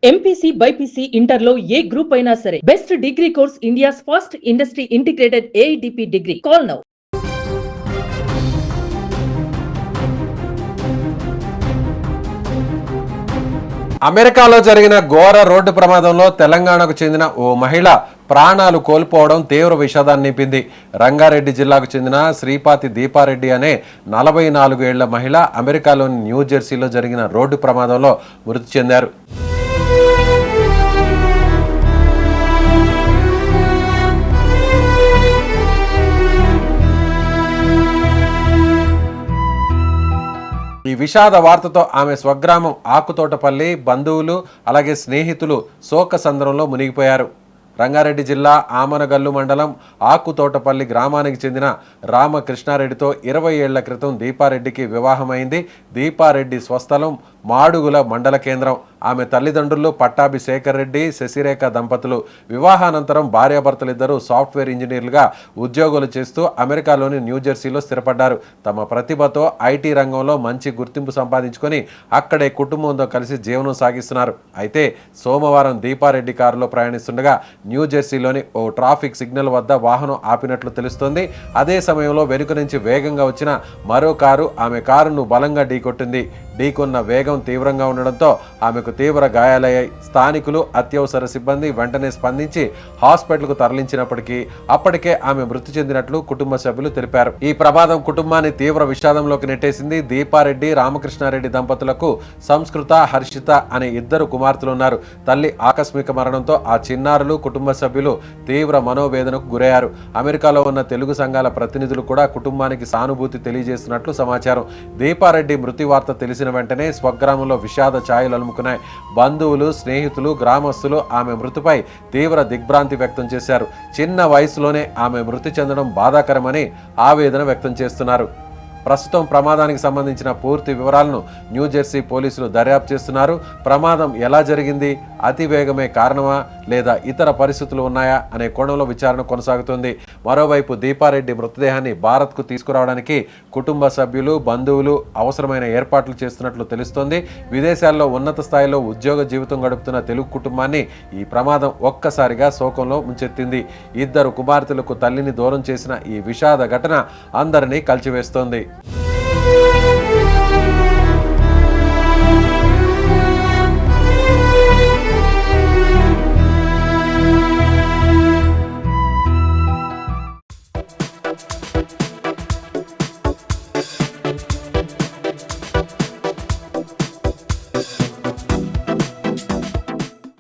MPC BiPC ఇంటర్లో ఏ group అయినా సరే best degree course India's first industry integrated AIDP degree. Call now. అమెరికాలో జరిగిన ఘోర రోడ్డు ప్రమాదంలో తెలంగాణకు చెందిన ఓ మహిళ ప్రాణాలు కోల్పోవడం తీవ్ర విషాదాన్ని నింపింది. రంగారెడ్డి జిల్లాకు చెందిన శ్రీపాతి దీపారెడ్డి అనే 44 ఏళ్ల మహిళ అమెరికాలోని న్యూజెర్సీలో జరిగిన రోడ్డు ప్రమాదంలో మృతి చెందారు. ఈ విషాద వార్తతో ఆమె స్వగ్రామం ఆకుతోటపల్లి బంధువులు అలాగే స్నేహితులు శోక సంద్రంలో మునిగిపోయారు. రంగారెడ్డి జిల్లా ఆమనగల్లు మండలం ఆకుతోటపల్లి గ్రామానికి చెందిన రామకృష్ణారెడ్డితో 20 ఏళ్ల క్రితం దీపారెడ్డికి వివాహమైంది. దీపారెడ్డి స్వస్థలం మాడుగుల మండల కేంద్రం. ఆమె తల్లిదండ్రులు పట్టాభి శేఖర్ రెడ్డి, శశిరేఖ దంపతులు. వివాహానంతరం భార్యాభర్తలిద్దరూ సాఫ్ట్వేర్ ఇంజనీర్లుగా ఉద్యోగులు చేస్తూ అమెరికాలోని న్యూజెర్సీలో స్థిరపడ్డారు. తమ ప్రతిభతో ఐటీ రంగంలో మంచి గుర్తింపు సంపాదించుకొని అక్కడే కుటుంబంతో కలిసి జీవనం సాగిస్తున్నారు. అయితే సోమవారం దీపారెడ్డి కారులో ప్రయాణిస్తుండగా న్యూజెర్సీలోని ఓ ట్రాఫిక్ సిగ్నల్ వద్ద వాహనం ఆపినట్లు తెలుస్తోంది. అదే సమయంలో వెనుక నుంచి వేగంగా వచ్చిన మరో కారు ఆమె కారును బలంగా ఢీకొట్టింది. ఢీకొన్న వేగం తీవ్రంగా ఉండడంతో ఆమెకు తీవ్ర గాయాలయ్యాయి. స్థానికులు, అత్యవసర సిబ్బంది వెంటనే స్పందించి హాస్పిటల్కు తరలించినప్పటికీ అప్పటికే ఆమె మృతి చెందినట్లు కుటుంబ సభ్యులు తెలిపారు. ఈ ప్రమాదం కుటుంబాన్ని తీవ్ర విషాదంలోకి నెట్టేసింది. దీపారెడ్డి, రామకృష్ణారెడ్డి దంపతులకు సంస్కృత, హర్షిత అనే 2 కుమార్తెలున్నారు. తల్లి ఆకస్మిక మరణంతో ఆ చిన్నారులు, కుటుంబ సభ్యులు తీవ్ర మనోవేదనకు గురయ్యారు. అమెరికాలో ఉన్న తెలుగు సంఘాల ప్రతినిధులు కూడా కుటుంబానికి సానుభూతి తెలియజేస్తున్నట్లు సమాచారం. దీపారెడ్డి మృతి వార్త తెలిసిన వెంటనే స్వగ్రామంలో విషాద ఛాయలు అలుముకున్నాయి. బంధువులు, స్నేహితులు, గ్రామస్తులు ఆమె మృతిపై తీవ్ర దిగ్భ్రాంతి వ్యక్తం చేశారు. చిన్న వయసులోనే ఆమె మృతి చెందడం బాధాకరమని ఆవేదన వ్యక్తం చేస్తున్నారు. ప్రస్తుతం ప్రమాదానికి సంబంధించిన పూర్తి వివరాలను న్యూజెర్సీ పోలీసులు దర్యాప్తు చేస్తున్నారు. ప్రమాదం ఎలా జరిగింది, అతివేగమే కారణమా లేదా ఇతర పరిస్థితులు ఉన్నాయా అనే కోణంలో విచారణ కొనసాగుతుంది. మరోవైపు దీపారెడ్డి మృతదేహాన్ని భారత్కు తీసుకురావడానికి కుటుంబ సభ్యులు, బంధువులు అవసరమైన ఏర్పాట్లు చేస్తున్నట్లు తెలుస్తోంది. విదేశాల్లో ఉన్నత స్థాయిలో ఉద్యోగ జీవితం గడుపుతున్న తెలుగు కుటుంబాన్ని ఈ ప్రమాదం ఒక్కసారిగా శోకంలో ముంచెత్తింది. 2 కుమార్తెలకు తల్లిని దూరం చేసిన ఈ విషాద ఘటన అందరినీ కలిచివేస్తోంది.